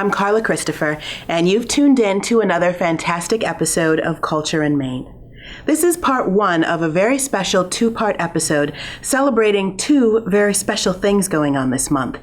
I'm Carla Christopher, and you've tuned in to another fantastic episode of Culture in Maine. This is part one of a very special two-part episode celebrating two very special things going on this month.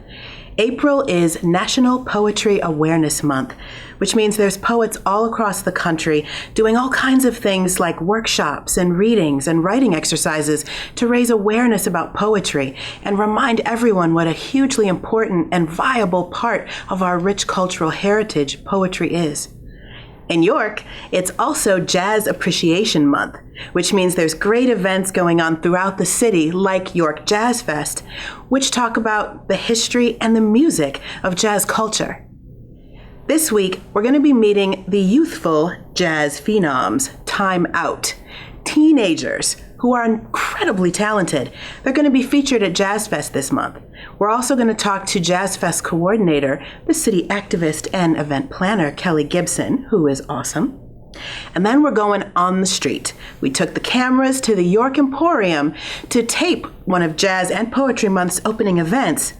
April is National Poetry Awareness Month, which means there's poets all across the country doing all kinds of things like workshops and readings and writing exercises to raise awareness about poetry and remind everyone what a hugely important and viable part of our rich cultural heritage poetry is. In York, it's also Jazz Appreciation Month, which means there's great events going on throughout the city like York Jazz Fest, which talk about the history and the music of jazz culture. This week, we're going to be meeting the youthful jazz phenoms, Time Out, teenagers who are incredibly talented. They're going to be featured at Jazz Fest this month. We're also going to talk to Jazz Fest coordinator, the city activist and event planner, Kelly Gibson, who is awesome. And then we're going on the street. We took the cameras to the York Emporium to tape one of Jazz and Poetry Month's opening events,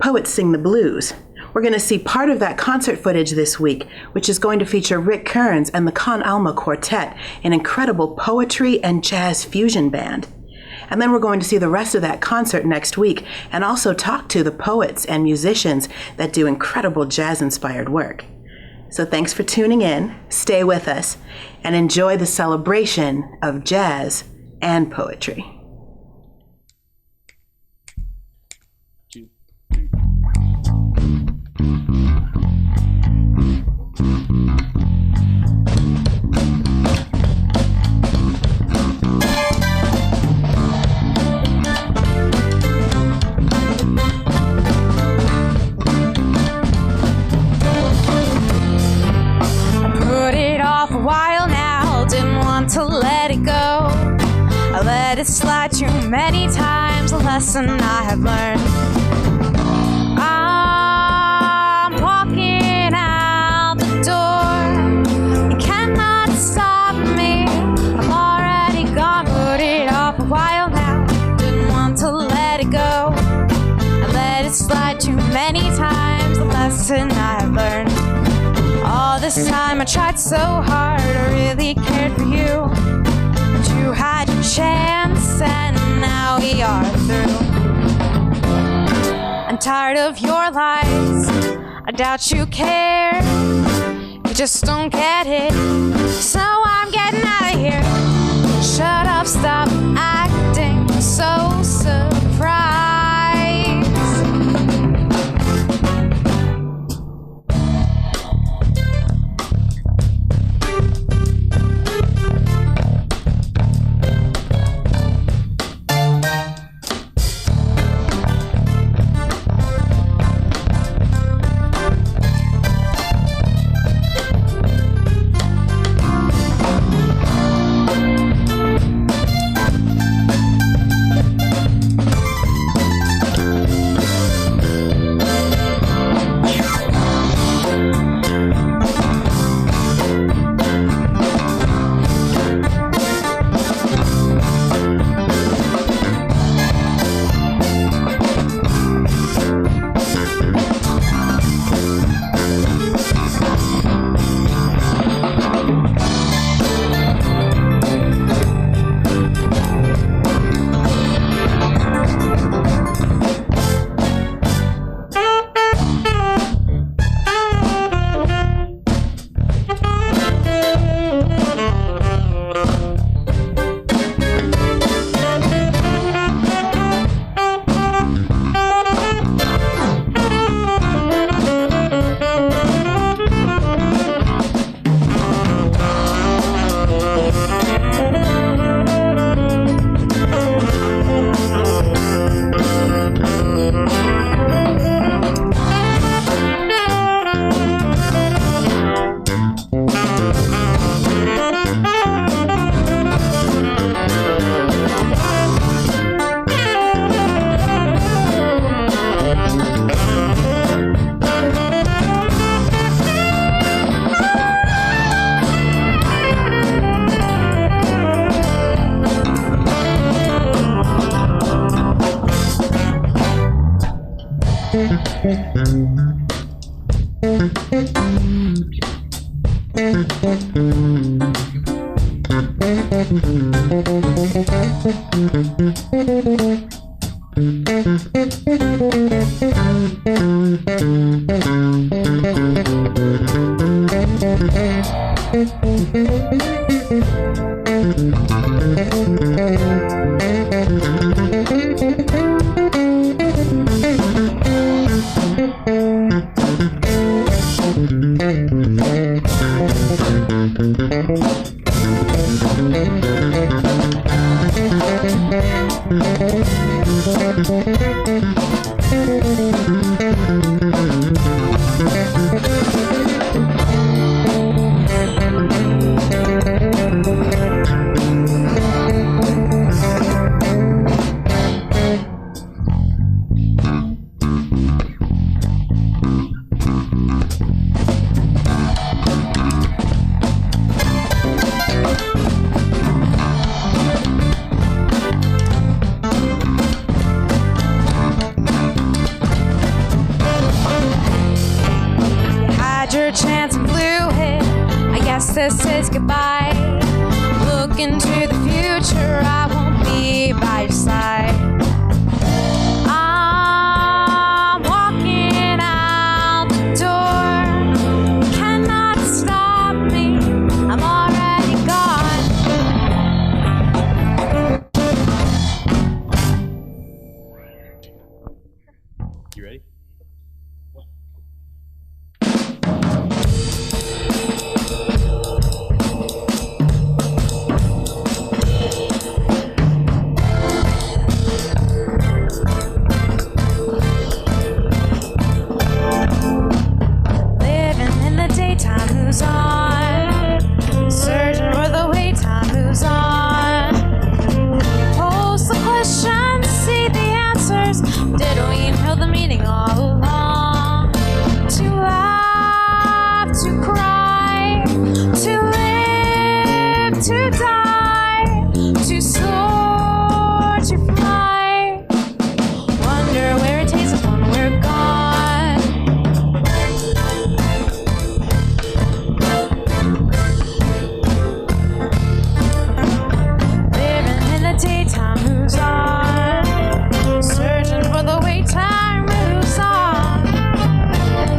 Poets Sing the Blues. We're going to see part of that concert footage this week, which is going to feature Rick Kerns and the Con Alma Quartet, an incredible poetry and jazz fusion band. And then we're going to see the rest of that concert next week and also talk to the poets and musicians that do incredible jazz-inspired work. So thanks for tuning in, stay with us, and enjoy the celebration of jazz and poetry. To let it go, I let it slide too many times, a lesson I have learned. I'm walking out the door, you cannot stop me, I'm already gone. Put it off a while now, didn't want to let it go, I let it slide too many times, a lesson I have learned. All this time I tried so hard, I really cared for you, but you had your chance and now we are through. I'm tired of your lies, I doubt you care, you just don't get it, so I'm getting out of here. Shut up, stop acting so surprised. This is goodbye. Look into the future, I won't be by your side. I'm walking out the door. Cannot stop me, I'm already gone. You ready? To die, to soar, to fly. Wonder where it takes us when we're gone. Living in the daytime moves on, searching for the way time moves on.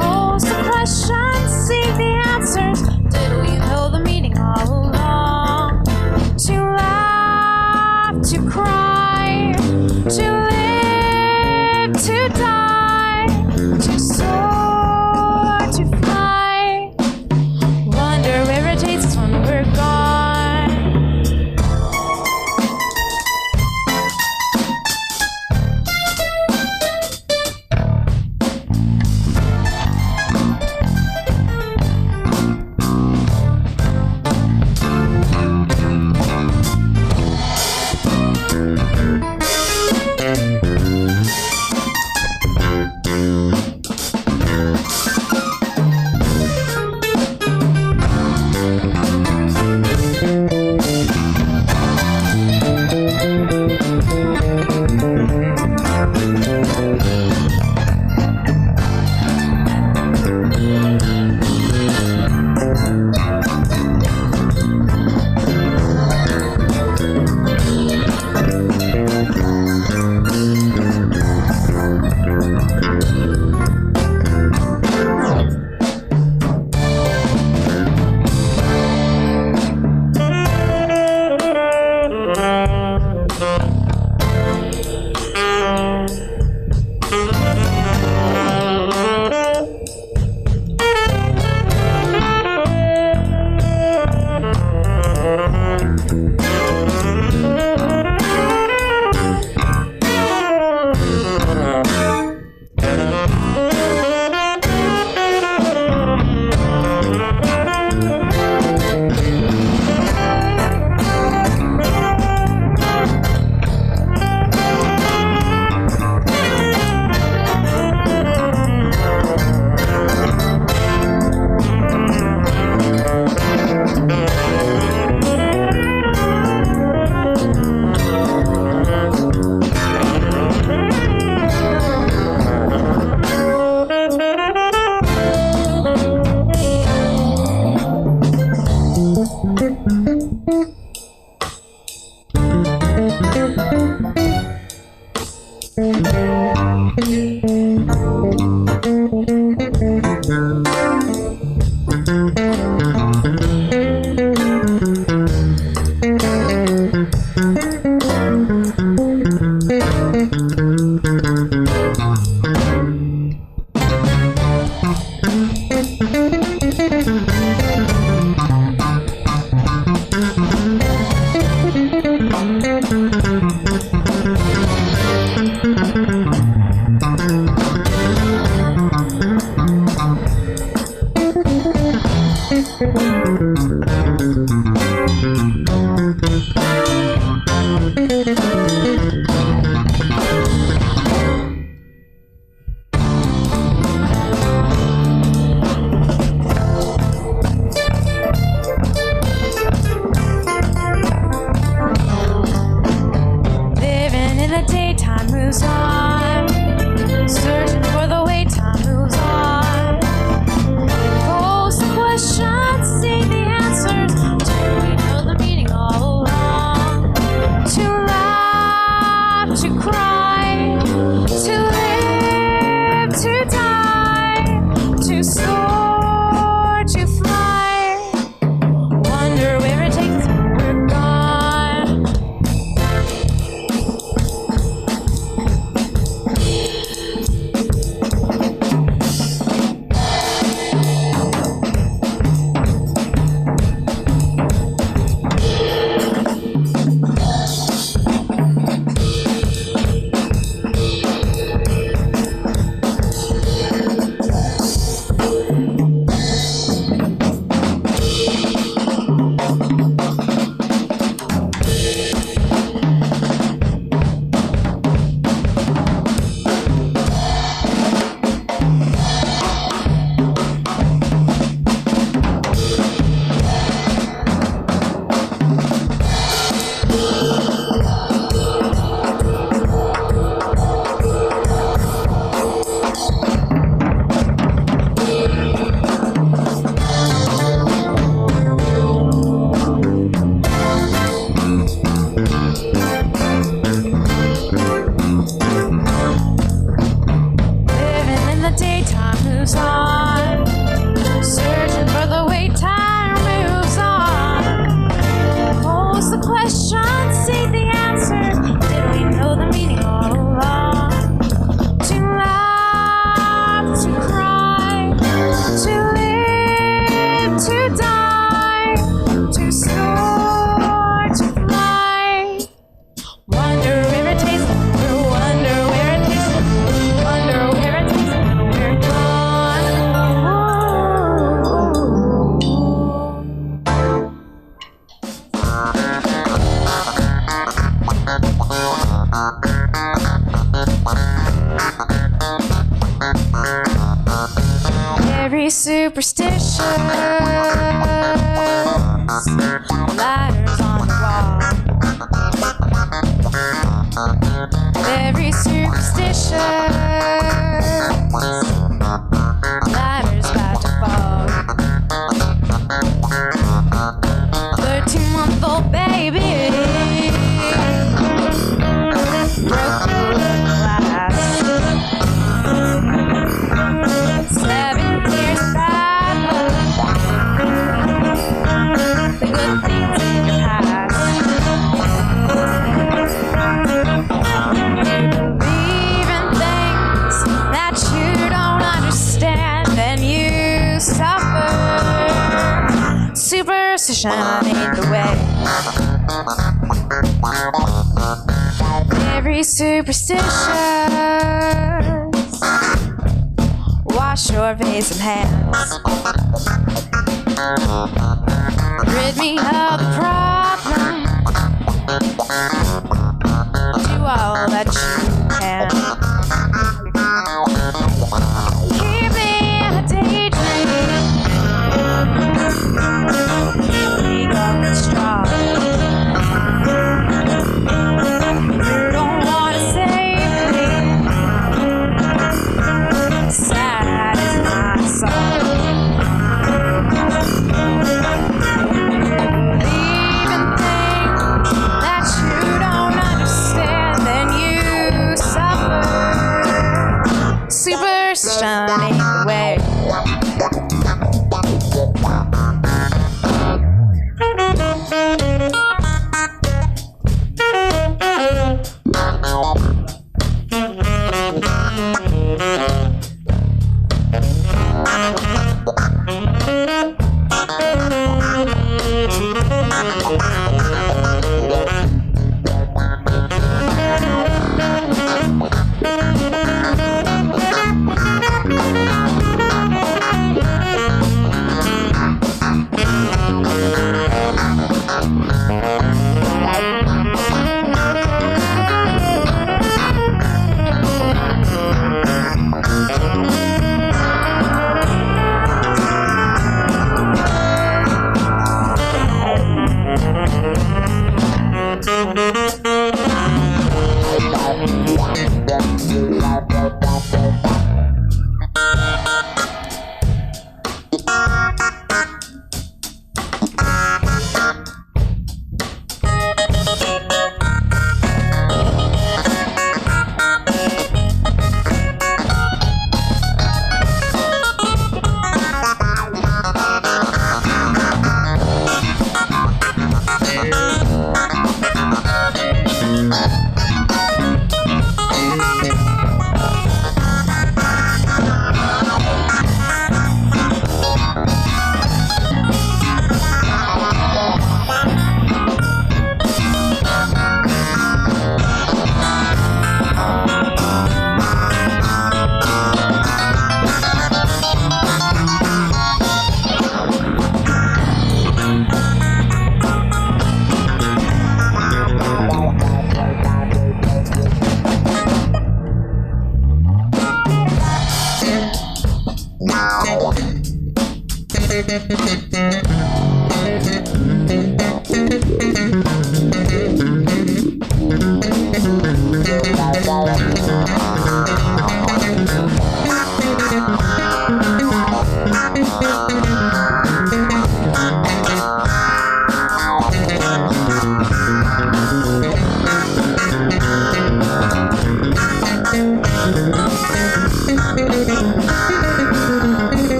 Pose the questions, see the answers. Did we know the meaning all along? To laugh, to cry, to live, to die, to soar, to fly. Wonder where it takes us when we're gone. Very superstitious ladders on the wall. Very superstitious ladders about to fall. 13-month-old baby broke the glass. 7 years bad luck. The good things in the past. You believe in things that you don't understand, and you suffer. Superstition ain't the way. Very superstitious. Wash your face and hands. Rid me of the problem. Do all that you can. Keep me in a daydream. Keep me going strong. You don't want to save me. Sad is my song. Believe in things that you don't understand, then you suffer.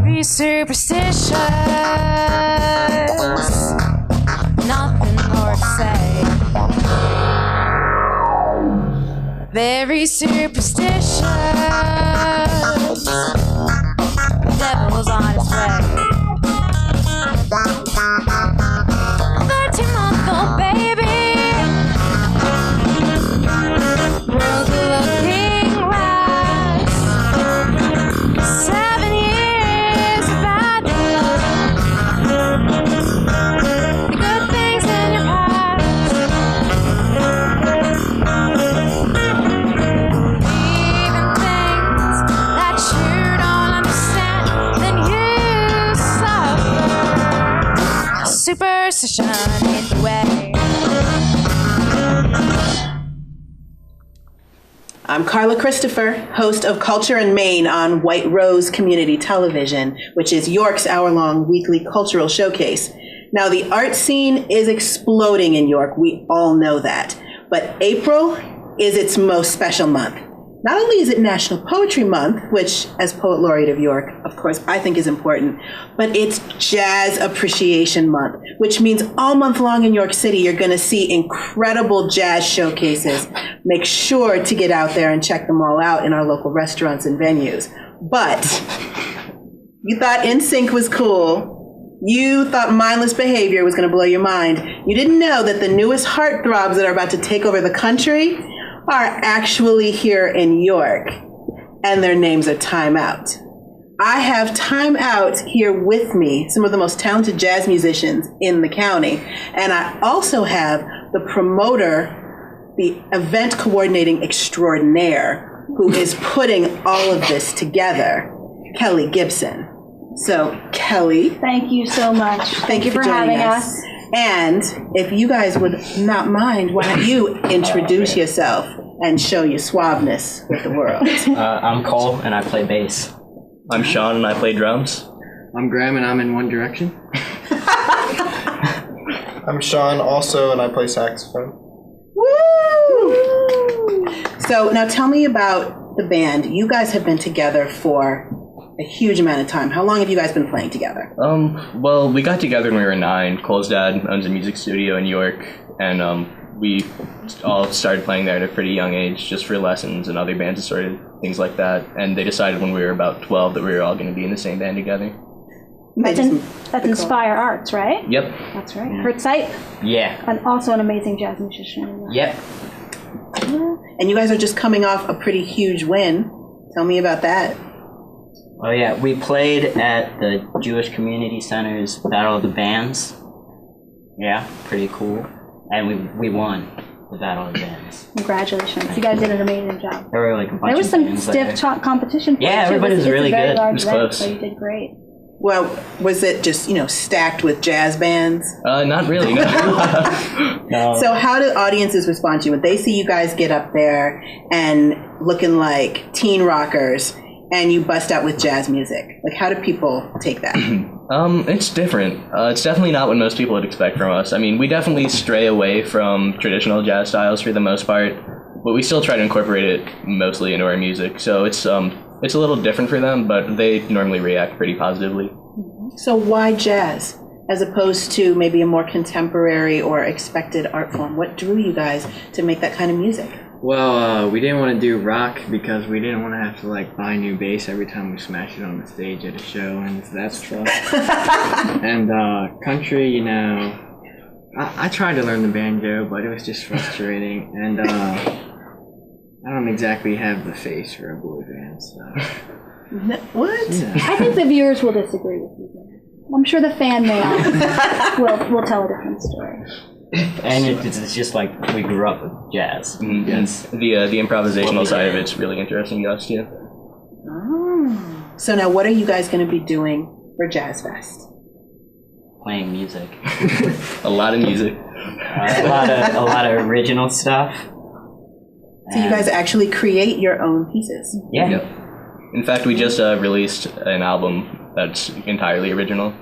Be superstitious, nothing more to say. Very superstitious, the devil's on his way. 13-month-old baby, world's looking glass. 7 years of bad luck, the good things in your past. Even things that you don't understand, then you suffer. Superstition in the way. I'm Carla Christopher, host of Culture in Maine on White Rose Community Television, which is York's hour-long weekly cultural showcase. Now, the art scene is exploding in York. We all know that. But April is its most special month. Not only is it National Poetry Month, which, as Poet Laureate of York, of course, I think is important, but it's Jazz Appreciation Month, which means all month long in York City, you're going to see incredible jazz showcases. Make sure to get out there and check them all out in our local restaurants and venues. But you thought NSYNC was cool. You thought Mindless Behavior was going to blow your mind. You didn't know that the newest heartthrobs that are about to take over the country are actually here in York, and their names are Time Out. I have Time Out here with me, some of the most talented jazz musicians in the county, and I also have the promoter, the event coordinating extraordinaire, who is putting all of this together, Kelly Gibson. So, Kelly, Thank you so much. thank you for having joining us. And if you guys would not mind, why don't you introduce yourself and show your suaveness with the world? I'm Cole, and I play bass. I'm Sean, and I play drums. I'm Graham, and I'm in One Direction. I'm Sean, also, and I play saxophone. Woo! So now tell me about the band. You guys have been together for a huge amount of time. How long have you guys been playing together? Well, we got together when we were 9. Cole's dad owns a music studio in York, and we all started playing there at a pretty young age, just for lessons and other bands assorted, things like that. And they decided when we were about 12 that we were all going to be in the same band together. That's Inspire Arts, right? Yep. That's right. Kurt Sight, Yeah. and also an amazing jazz musician. Yep. And you guys are just coming off a pretty huge win. Tell me about that. Oh yeah, we played at the Jewish Community Center's Battle of the Bands. Yeah, pretty cool. And we won the Battle of the Bands. Congratulations. You guys did an amazing job. There were like a bunch There was of some bands stiff there. competition. for Yeah, you, too. everybody was It's really a very good. large It was event, close. so you did great. Well, was it just, stacked with jazz bands? Not really, no. No. So how do audiences respond to you when they see you guys get up there and looking like teen rockers and you bust out with jazz music? Like, how do people take that? It's different. It's definitely not what most people would expect from us. I mean, we definitely stray away from traditional jazz styles for the most part, but we still try to incorporate it mostly into our music. So it's a little different for them, but they normally react pretty positively. So why jazz as opposed to maybe a more contemporary or expected art form? What drew you guys to make that kind of music? Well, we didn't want to do rock because we didn't want to have to buy new bass every time we smash it on the stage at a show, and that's tough. And country, I tried to learn the banjo, but it was just frustrating, and I don't exactly have the face for a boy band, so. What? Yeah. I think the viewers will disagree with you there. I'm sure the fan mail will tell a different story. And it's just like we grew up with jazz. Mm-hmm. Yes. The improvisational side of it's really interesting to us too. Oh. So now what are you guys going to be doing for Jazz Fest? Playing music. A lot of music. A lot of original stuff. So you guys actually create your own pieces? Yeah. Yep. In fact, we just released an album that's entirely original.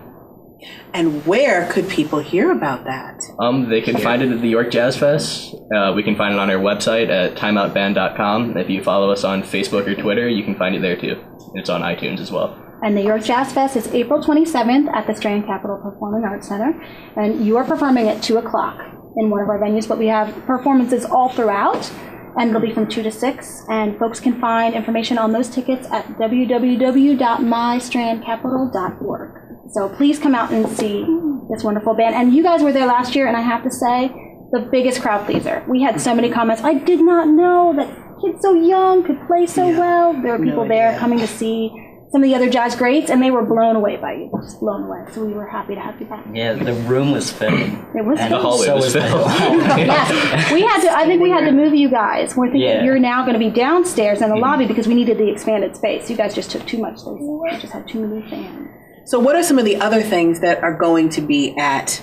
And where could people hear about that? They can find it at the York Jazz Fest. We can find it on our website at timeoutband.com. If you follow us on Facebook or Twitter, you can find it there too. It's on iTunes as well. And the York Jazz Fest is April 27th at the Strand Capitol Performing Arts Center. And you are performing at 2 o'clock in one of our venues, but we have performances all throughout. And it'll be from 2 to 6. And folks can find information on those tickets at www.mystrandcapital.org. So please come out and see this wonderful band. And you guys were there last year, and I have to say, the biggest crowd pleaser. We had so many comments. I did not know that kids so young could play so well. There were people there coming to see some of the other jazz greats, and they were blown away by you, just blown away. So we were happy to have you back. Yeah, the room was filled. It was And The hallway so was was the filled. Yes, we had to. I think we had to move you guys. We're thinking Yeah. you're now going to be downstairs in the lobby because we needed the expanded space. You guys just took too much space. You just had too many fans. So what are some of the other things that are going to be at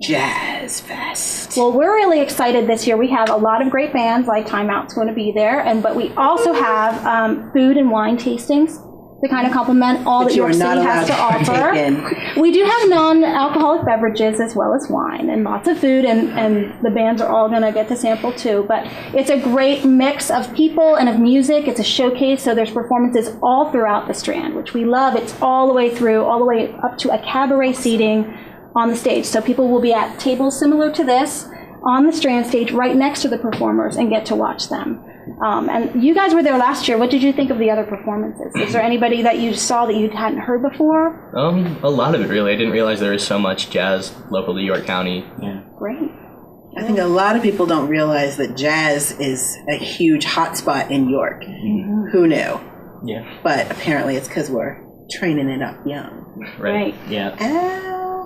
Jazz Fest? Well, we're really excited this year. We have a lot of great bands, like Time Out's going to be there, but we also have food and wine tastings to kind of complement all that you are York not City has to allowed to offer. partake in. We do have non-alcoholic beverages as well as wine and lots of food, and the bands are all going to get to sample too. But it's a great mix of people and of music. It's a showcase, so there's performances all throughout the Strand, which we love. It's all the way through, all the way up to a cabaret seating on the stage. So people will be at tables similar to this on the Strand stage right next to the performers and get to watch them. And you guys were there last year. What did you think of the other performances? Is there anybody that you saw that you hadn't heard before? A lot of it, really. I didn't realize there was so much jazz local to York County. Yeah. Great. I think a lot of people don't realize that jazz is a huge hotspot in York. Mm-hmm. Who knew? Yeah. But apparently it's because we're training it up young. Right. Yeah. Ow.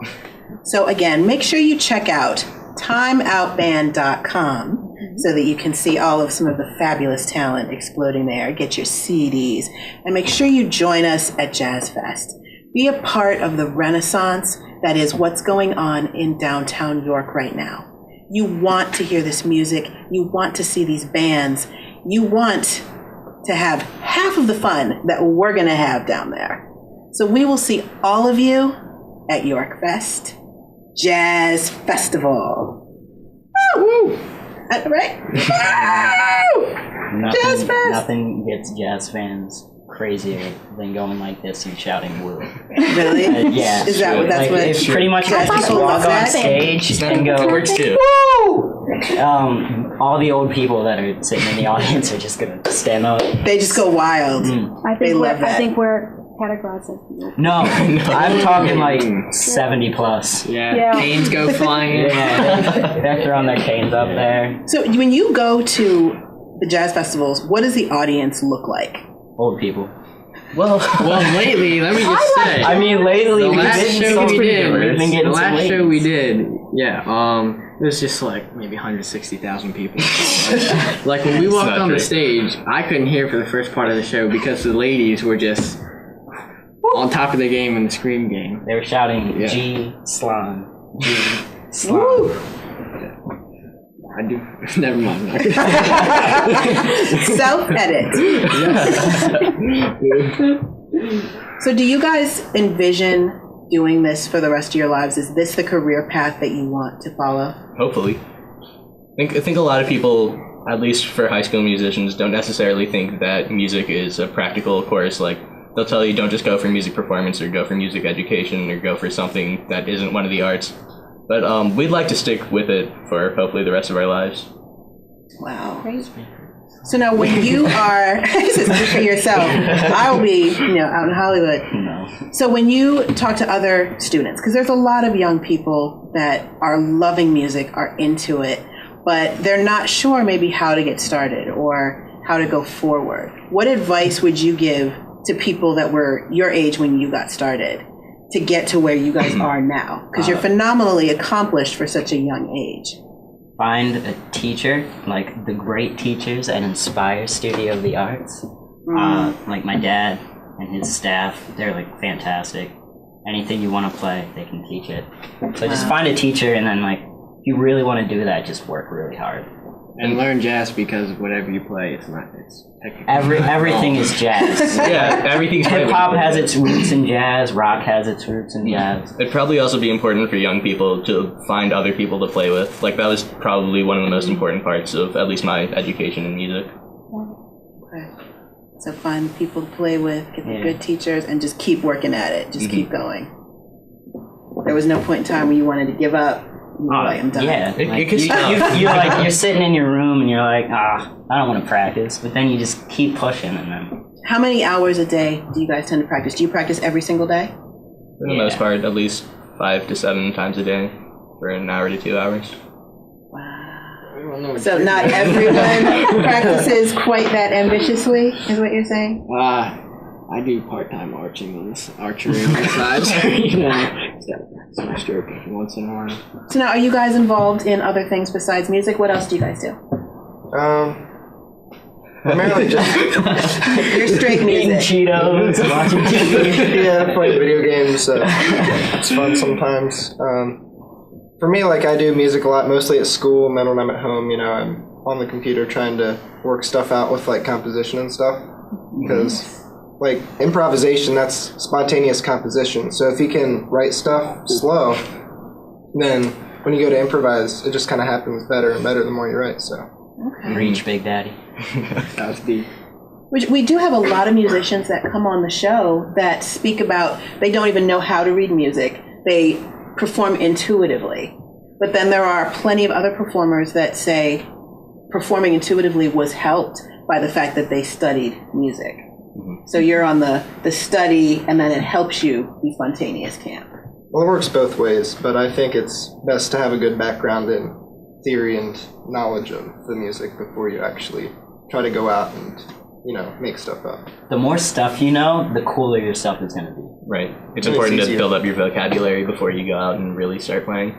So again, make sure you check out timeoutband.com so that you can see all of some of the fabulous talent exploding there. Get your CDs and make sure you join us at Jazz Fest. be a part of the renaissance that is what's going on in downtown York right now. You want to hear this music. You want to see these bands. You want to have half of the fun that we're going to have down there. So we will see all of you at York Fest Jazz Festival. Woo! Right? Jazz Fest! Nothing gets jazz fans crazier than going like this and shouting woo. Really? Yeah. Is that what that's what? It's pretty much like just walk on stage and go, Works too. Woo! all the old people that are sitting in the audience are just gonna stand up. They just go wild. They love that. I think we're categorized as No, I'm talking like 70 plus. Yeah. Canes go flying. Yeah, they're throwing their canes up there. So when you go to the jazz festivals, what does the audience look like? Old people. Well, Lately, let me just say. I mean, lately The we've last been show so we did, we've been getting the some last show ladies. we did, it was just like maybe 160,000 people. Like when we walked not on the true. stage, I couldn't hear for the first part of the show because the ladies were just on top of the game in the scream game. They were shouting Yeah. G Slon, G Slon. Woo! I do. Never mind. Self-edit. So do you guys envision doing this for the rest of your lives? Is this the career path that you want to follow? hopefully. I think a lot of people, at least for high school musicians, don't necessarily think that music is a practical course. Like, they'll tell you don't just go for music performance or go for music education or go for something that isn't one of the arts. But we'd like to stick with it for hopefully the rest of our lives. Wow. So now when you are, this is for yourself, I'll be, out in Hollywood. No. So when you talk to other students, because there's a lot of young people that are loving music, are into it, but they're not sure maybe how to get started or how to go forward. What advice would you give to people that were your age when you got started to get to where you guys are now? Because you're phenomenally accomplished for such a young age. Find a teacher, like the great teachers at Inspire Studio of the Arts. Like my dad and his staff, they're like fantastic. Anything you want to play, they can teach it. So just find a teacher, and then like if you really want to do that, just work really hard. And learn jazz because whatever you play, it's technically Everything is jazz. Yeah, everything's Hip hop has its roots in jazz. Rock has its roots in jazz. It'd probably also be important for young people to find other people to play with. Like, that was probably one of the most important parts of at least my education in music. Okay. So find people to play with, get the good teachers, and just keep working at it. Just keep going. There was no point in time where you wanted to give up. Like, I'm done. Yeah, It like, could stop. you're sitting in your room and you're like, I don't want to practice, but then you just keep pushing, and then How many hours a day do you guys tend to practice? Do you practice every single day? For the most part, at least 5 to 7 times a day for an hour to 2 hours. Wow. So not everyone practices quite that ambitiously, is what you're saying? I do part-time archery on the side, so, some stroke once in a while. So now, are you guys involved in other things besides music? What else do you guys do? Primarily just You're straight eating music. Cheetos, watching TV. play video games. It's fun sometimes. For me, like, I do music a lot, mostly at school, and then when I'm at home, I'm on the computer trying to work stuff out with like composition and stuff. Because like improvisation, that's spontaneous composition. So if you can write stuff slow, then when you go to improvise, it just kind of happens better and better the more you write. So. Reach, Big Daddy. That was deep. We do have a lot of musicians that come on the show that speak about they don't even know how to read music. They perform intuitively. But then there are plenty of other performers that say performing intuitively was helped by the fact that they studied music. So you're on the study, and then it helps you be spontaneous camp. Well, it works both ways, but I think it's best to have a good background in theory and knowledge of the music before you actually try to go out and, make stuff up. The more stuff you know, the cooler your stuff is going to be. Right. It's Really important to easier. build up your vocabulary before you go out and really start playing.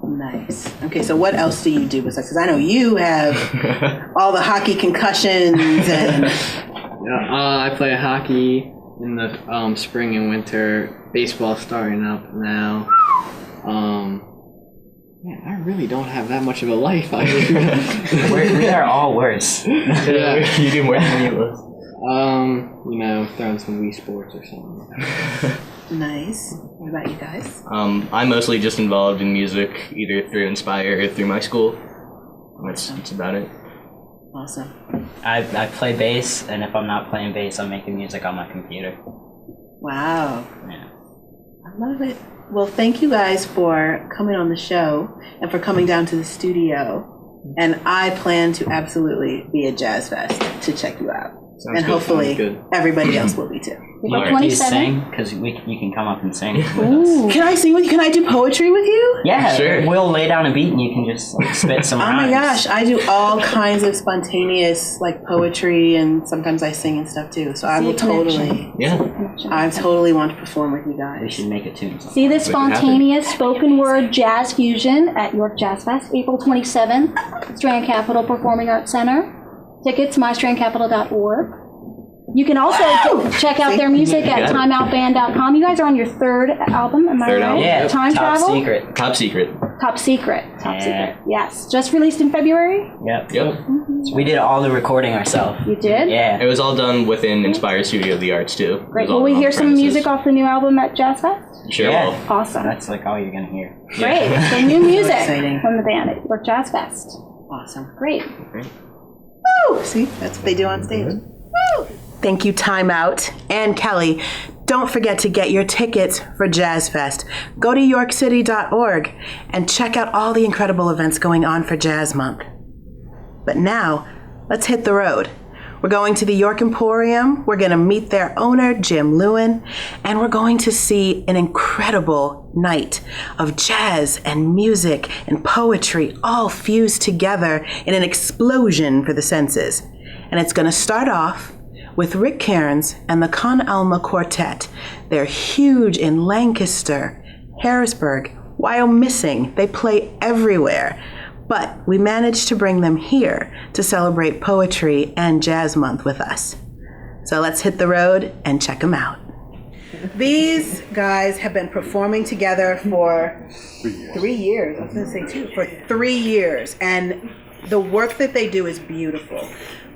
Nice. Okay, so what else do you do besides? Because I know you have all the hockey concussions and I play hockey, in the spring and winter. Baseball starting up now. Man, I really don't have that much of a life. We are all worse. Yeah. You do more than you was. Throwing some Wii Sports or something. Nice. What about you guys? I'm mostly just involved in music, either through Inspire or through my school. That's about it. Awesome. I play bass, and if I'm not playing bass, I'm making music on my computer. Wow. Yeah. I love it. Well, thank you guys for coming on the show and for coming down to the studio. And I plan to absolutely be at Jazz Fest to check you out. Sounds and good, hopefully sounds good. everybody else will be too. April Do you 27th. sing? Because you can come up and sing with us. Ooh. Can I sing with you? Can I do poetry with you? Yeah, Sure. We'll lay down a beat and you can just spit some Oh rhymes. my gosh, I do all kinds of spontaneous poetry, and sometimes I sing and stuff too. So I See will a connection. totally, Yeah. I totally want to perform with you We guys. should make a tune. See this Make it happen. spontaneous spoken word jazz fusion at York Jazz Fest, April 27th, Strand Capital Performing Arts Center. Tickets, mystrandcapital.org. You can also check out their music at timeoutband.com. You guys are on your third album, am I Third right? album. Yeah, Time top Travel? secret. Top secret. Top Secret. Top Yeah. Secret. Yes. Just released in February? Yep. Yep. So we did all the recording ourselves. You did? It Yeah. was all done within Inspire Studio of the Arts too. It Great. was all Will we on hear some premises. music off the new album at Jazz Fest? Sure Yeah. will. Awesome. That's all you're going to hear. Great. So new music exciting. from the band at York Jazz Fest. Awesome. Great. Woo! See, that's what they do on stage. Woo! Thank you, Time Out and Kelly. Don't forget to get your tickets for Jazz Fest. Go to yorkcity.org and check out all the incredible events going on for Jazz Month. But now, let's hit the road. We're going to the York Emporium. We're going to meet their owner, Jim Lewin, and we're going to see an incredible night of jazz and music and poetry all fused together in an explosion for the senses. And it's going to start off with Rick Kerns and the Con Alma Quartet. They're huge in Lancaster, Harrisburg, Wyomissing. They play everywhere. But we managed to bring them here to celebrate Poetry and Jazz Month with us. So let's hit the road and check them out. These guys have been performing together for 3 years. I was going to say 2. For 3 years. And the work that they do is beautiful.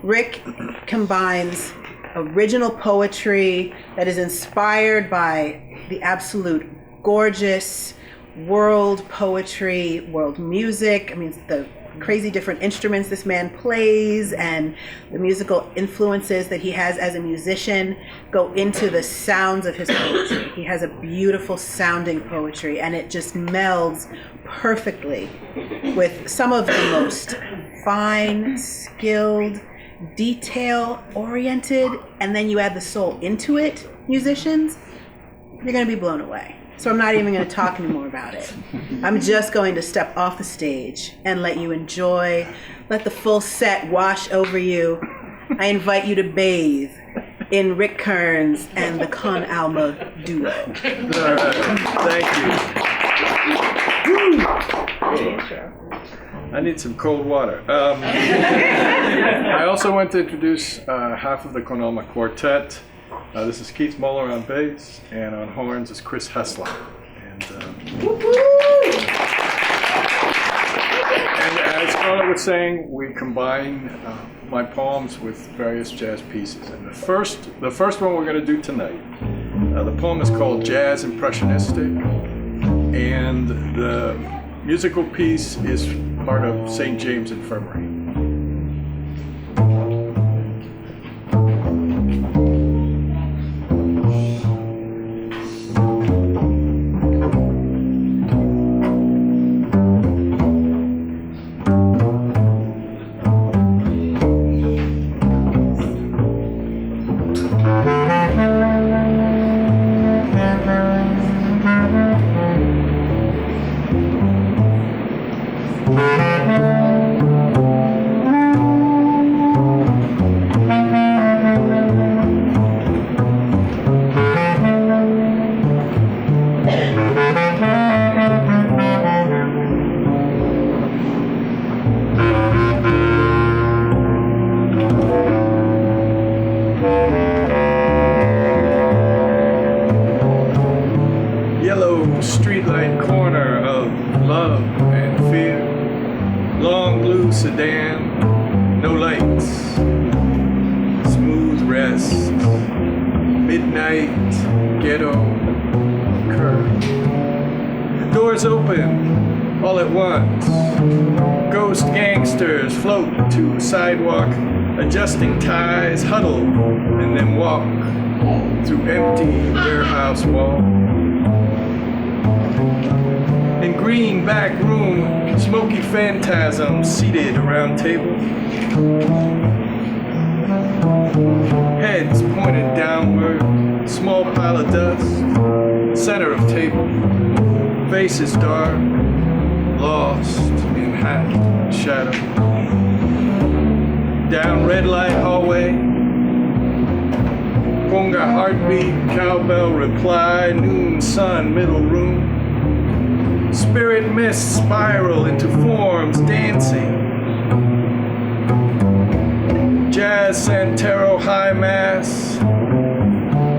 Rick combines original poetry that is inspired by the absolute gorgeous world poetry, world music. I mean, the crazy different instruments this man plays and the musical influences that he has as a musician go into the sounds of his poetry. He has a beautiful sounding poetry, and it just melds perfectly with some of the most fine, skilled, detail-oriented, and then you add the soul into it, musicians, you're going to be blown away. So I'm not even going to talk anymore about it. I'm just going to step off the stage and let you enjoy, let the full set wash over you. I invite you to bathe in Rick Kerns and the Con Alma Duo. Thank you. I need some cold water. I also want to introduce half of the Con Alma Quartet. This is Keith Muller on bass, and on horns is Chris Hessler. And as Carla was saying, we combine my poems with various jazz pieces. And the first one we're going to do tonight, the poem is called Jazz Impressionistic, and the musical piece is part of St. James Infirmary. streetlight corner of love and fear. Long blue sedan, no lights, smooth rest, midnight ghetto curve. Doors open all at once. Ghost gangsters float to sidewalk, adjusting ties, huddle, and then walk through empty warehouse wall. In green back room, smoky phantasms seated around table. Heads pointed downward, small pile of dust, center of table. Faces dark, lost in hat and shadow. Down red light hallway. Conga heartbeat, cowbell reply, noon sun, middle room. Spirit mist spiral into forms dancing. Jazz Santero high mass.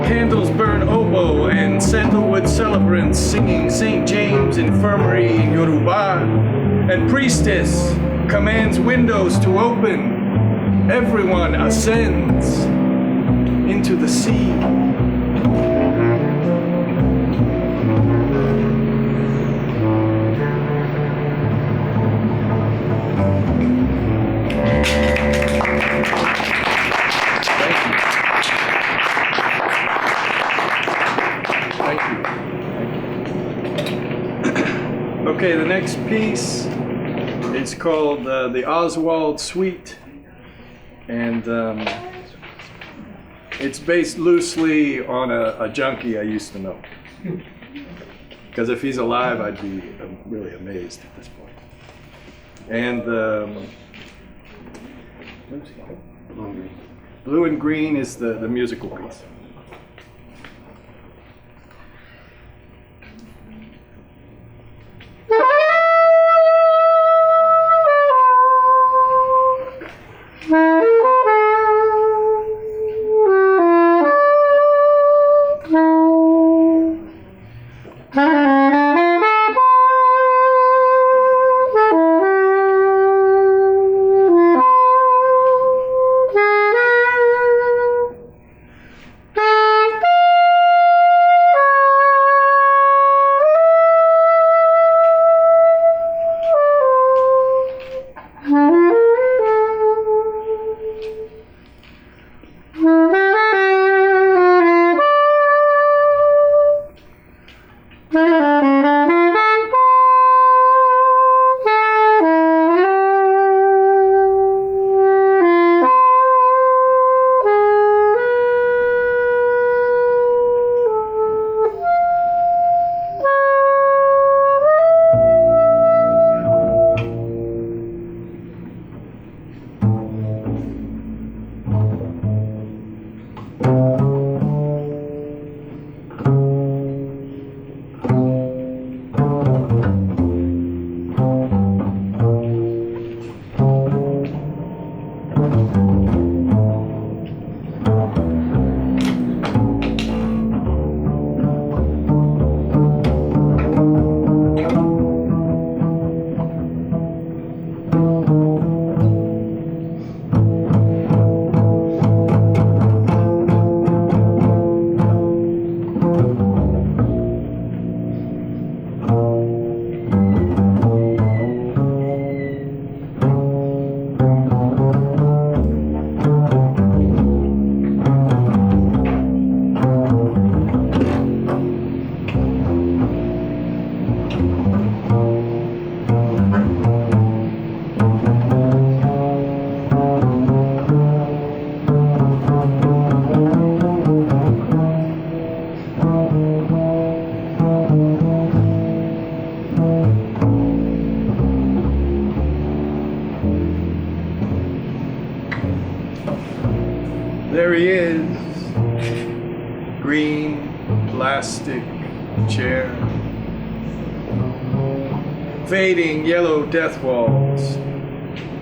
Candles burn oboe and sandalwood celebrants singing St. James Infirmary in Yoruba. And priestess commands windows to open. Everyone ascends into the sea. Okay, the next piece is called the Oswald Suite, and it's based loosely on a junkie I used to know. Because if he's alive, I'd be really amazed at this point. And Blue and Green is the musical piece. There he is, green plastic chair, fading yellow death walls,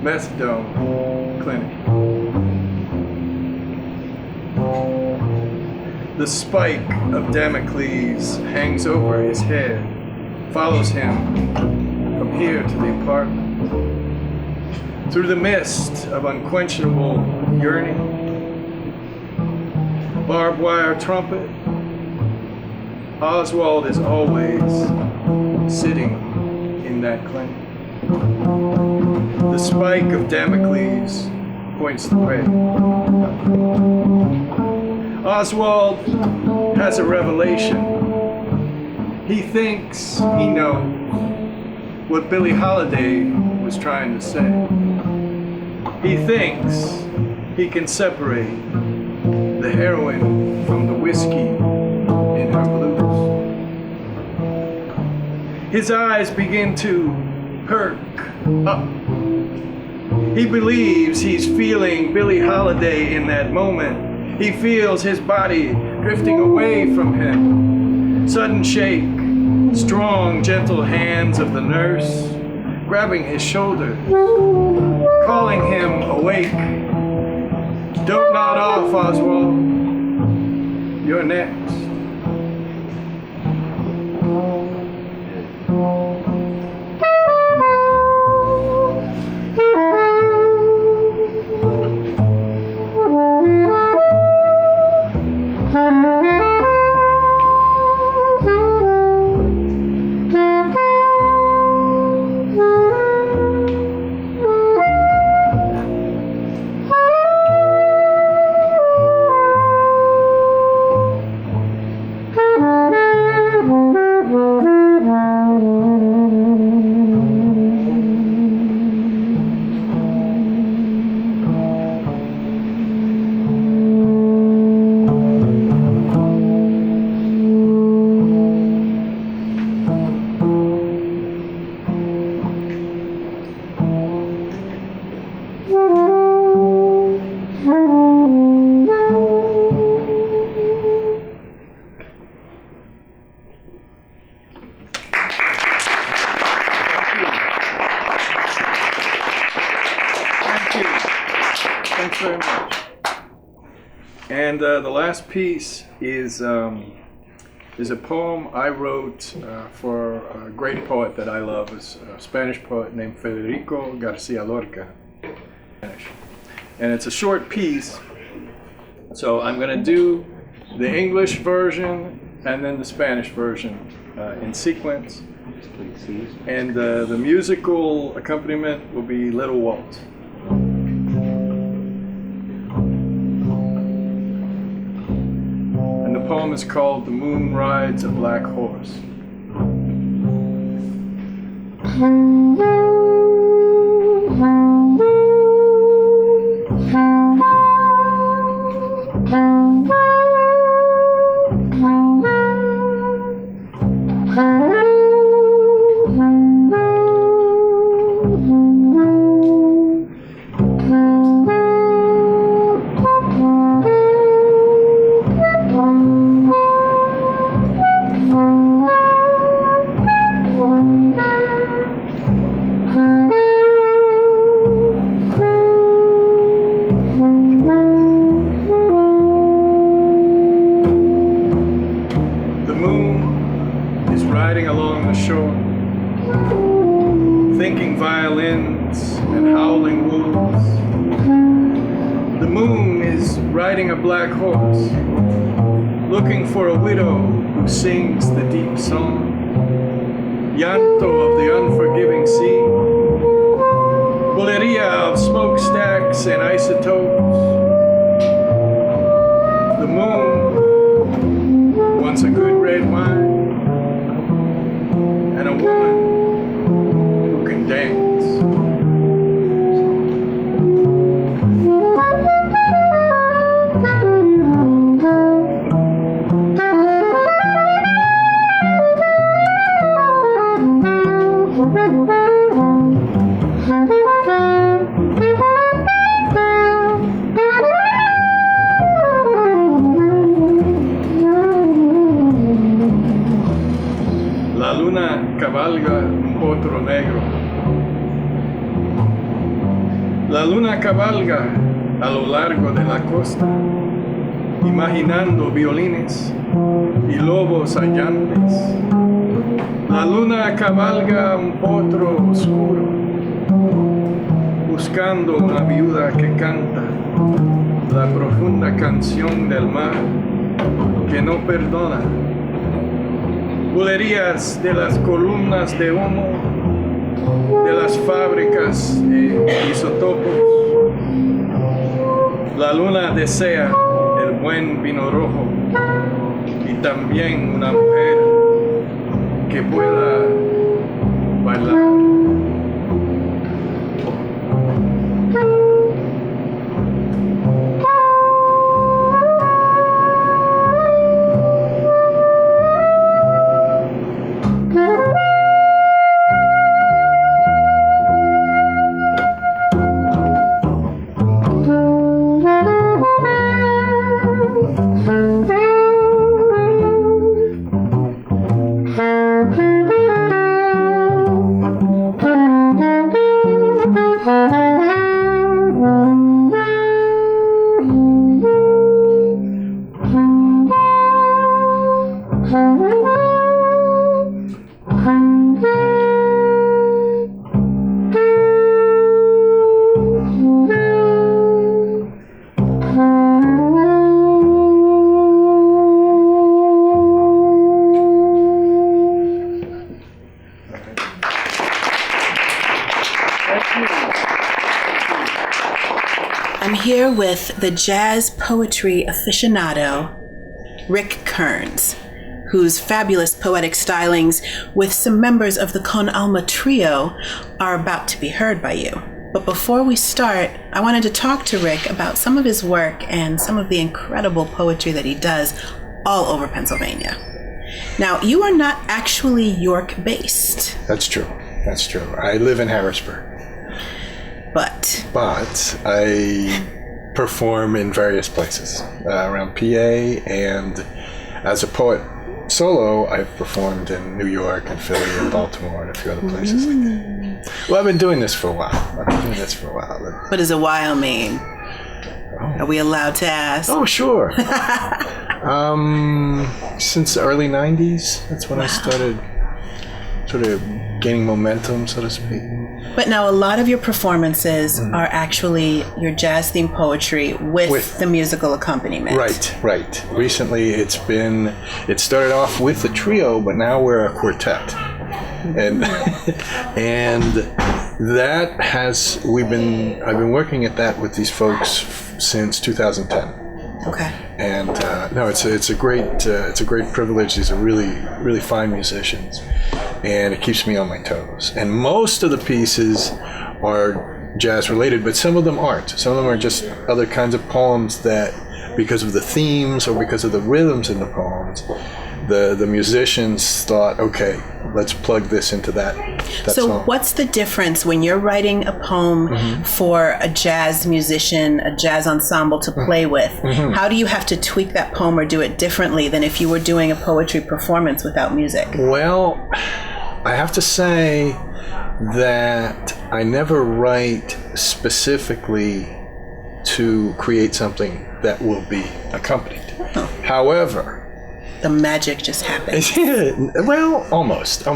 methadone clinic. The spike of Damocles hangs over his head, follows him from here to the apartment. Through the mist of unquenchable yearning, barbed wire trumpet, Oswald is always sitting in that clinic. The spike of Damocles points the way. Oswald has a revelation. He thinks he knows what Billie Holiday was trying to say. He thinks he can separate the heroin from the whiskey in her blues. His eyes begin to perk up. He believes he's feeling Billie Holiday in that moment. He feels his body drifting away from him. Sudden shake, strong, gentle hands of the nurse grabbing his shoulder, calling him awake. Don't nod off, Oswald. You're next. Thanks very much. And the last piece is a poem I wrote for a great poet that I love, a Spanish poet named Federico Garcia Lorca. And it's a short piece, so I'm going to do the English version and then the Spanish version in sequence. And the musical accompaniment will be Little Waltz. And the poem is called The Moon Rides a Black Horse. Riding along the shore, thinking violins and howling wolves. The moon is riding a black horse, looking for a widow who sings the deep song, llanto of the unforgiving sea, bulería of smokestacks and isotopes. The moon wants a good red wine and a woman who can dance. La luna cabalga un potro negro. La luna cabalga a lo largo de la costa. imaginando violines y lobos hallantes. La luna cabalga un potro oscuro, buscando una viuda que canta la profunda canción del mar que no perdona. Bulerías de las columnas de humo, de las fábricas e isotopos. La luna desea el buen vino rojo y también una mujer que pueda bailar. I'm here with the jazz poetry aficionado, Rick Kerns, whose fabulous poetic stylings with some members of the Con Alma Trio are about to be heard by you. But before we start, I wanted to talk to Rick about some of his work and some of the incredible poetry that he does all over Pennsylvania. Now, you are not actually York-based. That's true. That's true. I live in Harrisburg. But I perform in various places around PA, and as a poet solo, I've performed in New York and Philly and Baltimore and a few other places like that. Well, I've been doing this for a while. What does a while mean? Are we allowed to ask? Oh, sure. Since the early 90s, that's when I started sort of gaining momentum, so to speak. But now a lot of your performances are actually your jazz-themed poetry with the musical accompaniment. Right. Recently it started off with the trio, but now we're a quartet. And that I've been working at that with these folks since 2010. Okay. And it's a great privilege. These are really fine musicians, and it keeps me on my toes. And most of the pieces are jazz related, but some of them aren't. Some of them are just other kinds of poems that, because of the themes or because of the rhythms in the poems, the musicians thought, okay, let's plug this into that so song. What's the difference when you're writing a poem for a jazz musician, a jazz ensemble to play with? How do you have to tweak that poem or do it differently than if you were doing a poetry performance without music? Well, I have to say that I never write specifically to create something that will be accompanied. However, the magic just happens. Well, almost. There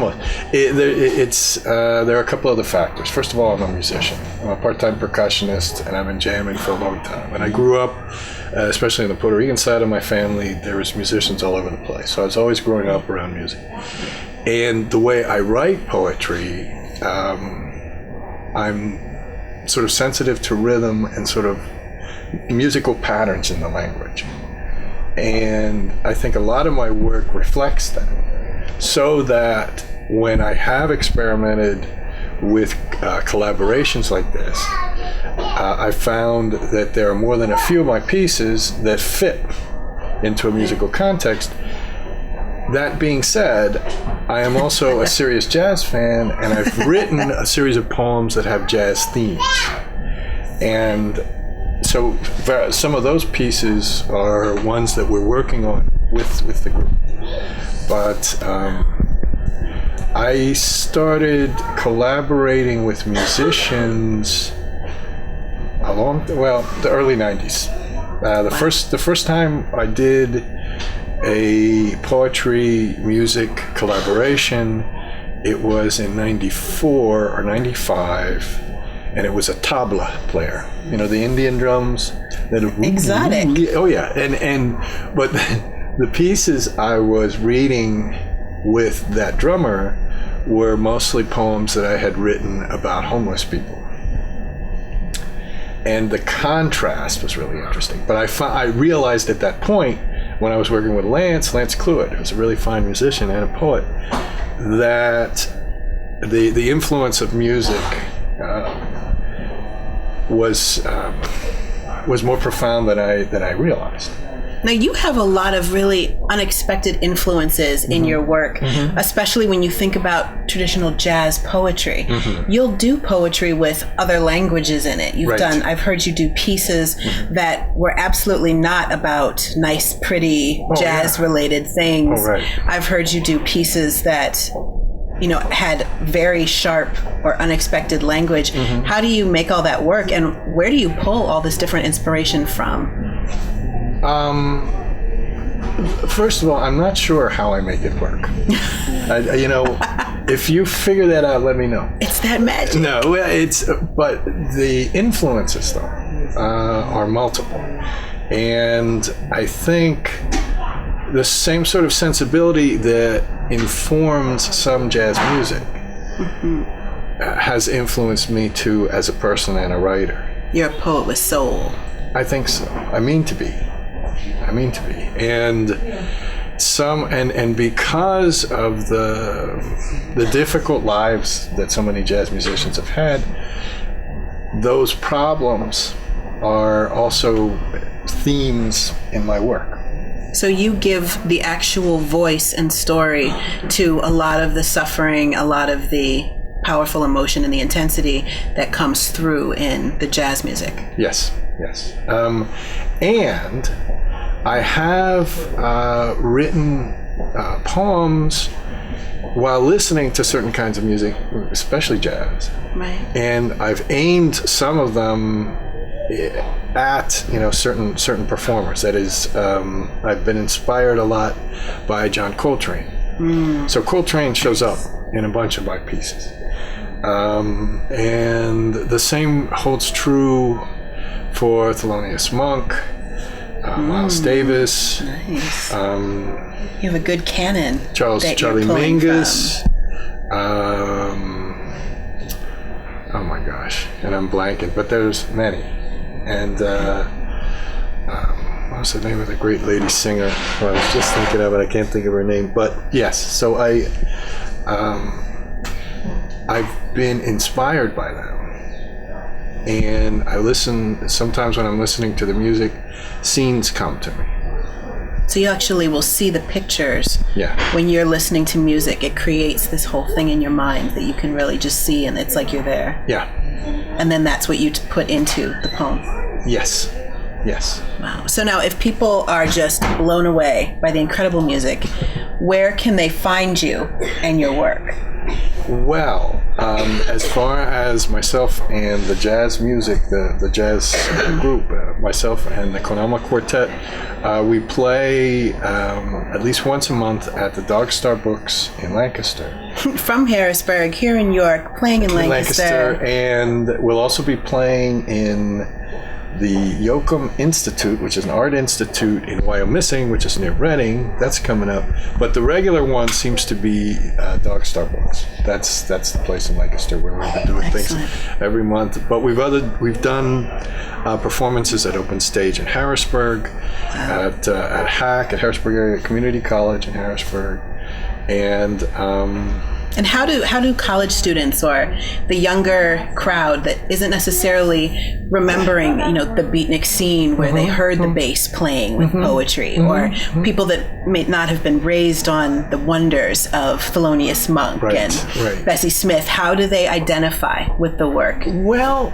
are a couple other factors. First of all, I'm a musician. I'm a part-time percussionist, and I've been jamming for a long time. And I grew up, especially in the Puerto Rican side of my family, there was musicians all over the place. So I was always growing up around music. And the way I write poetry, I'm sort of sensitive to rhythm and sort of musical patterns in the language. And I think a lot of my work reflects that, so that when I have experimented with collaborations like this, I found that there are more than a few of my pieces that fit into a musical context. That being said, I am also a serious jazz fan, and I've written a series of poems that have jazz themes. And so some of those pieces are ones that we're working on with the group. But I started collaborating with musicians the early 90s. The first time I did a poetry music collaboration, it was in 94 or 95, and it was a tabla player. You know, the Indian drums that are Exotic. Oh yeah, but the pieces I was reading with that drummer were mostly poems that I had written about homeless people. And the contrast was really interesting. But I realized at that point, when I was working with Lance Cluett, who's a really fine musician and a poet, that the influence of music was more profound than I realized. Now, you have a lot of really unexpected influences in your work, especially when you think about traditional jazz poetry. You'll do poetry with other languages in it. I've heard you do pieces that were absolutely not about nice, pretty, jazz-related things. I've heard you do pieces that, you know, had very sharp or unexpected language. How do you make all that work, and where do you pull all this different inspiration from? First of all, I'm not sure how I make it work. If you figure that out, let me know. It's that magic. No, but the influences though are multiple, and I think the same sort of sensibility that informs some jazz music has influenced me too as a person and a writer. You're a poet with soul. I think so. I mean to be. And because of the difficult lives that so many jazz musicians have had, those problems are also themes in my work. So you give the actual voice and story to a lot of the suffering, a lot of the powerful emotion and the intensity that comes through in the jazz music. Yes. And I have written poems while listening to certain kinds of music, especially jazz. Right. And I've aimed some of them at certain performers. That is, I've been inspired a lot by John Coltrane. So Coltrane shows up in a bunch of my pieces, and the same holds true for Thelonious Monk, Miles Davis. Nice. You have a good canon. Charlie Mingus. Oh my gosh, and I'm blanking, but there's many. And what was the name of the great lady singer who I was just thinking of, and I can't think of her name. But yes, so I've been inspired by them. And I listen, sometimes when I'm listening to the music, scenes come to me. So you actually will see the pictures. Yeah. When you're listening to music, it creates this whole thing in your mind that you can really just see, and it's like you're there. Yeah. And then that's what you put into the poem. Yes. Wow. So now if people are just blown away by the incredible music, where can they find you and your work? Well, as far as myself and the jazz music, the jazz group, myself and the Con Alma Quartet, we play at least once a month at the Dog Star Books in Lancaster. From Harrisburg, here in York, playing in Lancaster. And we'll also be playing in the Yoakum Institute, which is an art institute in Wyomissing, which is near Reading. That's coming up. But the regular one seems to be Dog Star Books. That's the place in Lancaster where we've been doing things every month. But we've done performances at Open Stage in Harrisburg, at HAC, at Harrisburg Area Community College in Harrisburg, and how do college students or the younger crowd that isn't necessarily remembering, the beatnik scene where they heard the bass playing with poetry, or people that may not have been raised on the wonders of Thelonious Monk and Bessie Smith, how do they identify with the work? Well,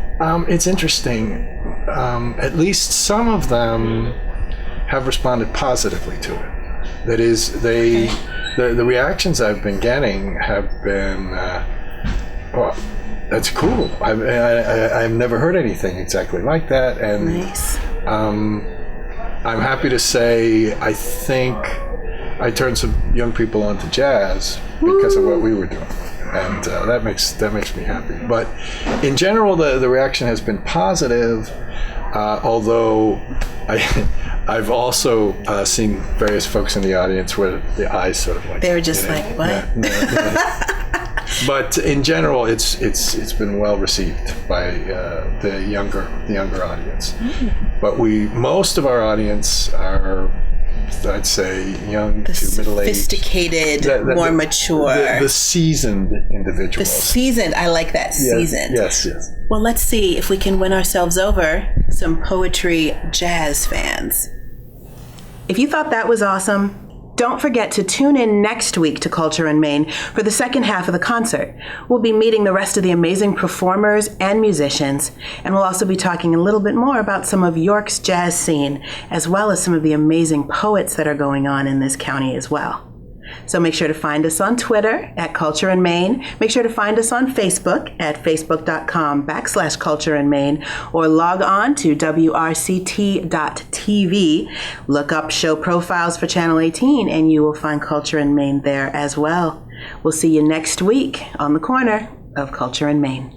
it's interesting. At least some of them have responded positively to it. That is, the reactions I've been getting have been, well, that's cool. I've never heard anything exactly like that, and nice. I'm happy to say I think I turned some young people onto jazz because of what we were doing, and that makes me happy. But in general, the reaction has been positive, although I've also seen various folks in the audience where the eyes sort of like They were just like, what? Yeah. But in general, it's been well received by the younger audience. But most of our audience are, I'd say, young to middle-aged, sophisticated, more mature, the seasoned individuals. The seasoned. I like that, seasoned. Yes. Well, let's see if we can win ourselves over some poetry jazz fans. If you thought that was awesome, don't forget to tune in next week to Culture in Maine for the second half of the concert. We'll be meeting the rest of the amazing performers and musicians, and we'll also be talking a little bit more about some of York's jazz scene, as well as some of the amazing poets that are going on in this county as well. So make sure to find us on Twitter at Culture in Maine. Make sure to find us on Facebook at facebook.com/Culture in Maine, or log on to wrct.tv. Look up show profiles for Channel 18 and you will find Culture in Maine there as well. We'll see you next week on the corner of Culture in Maine.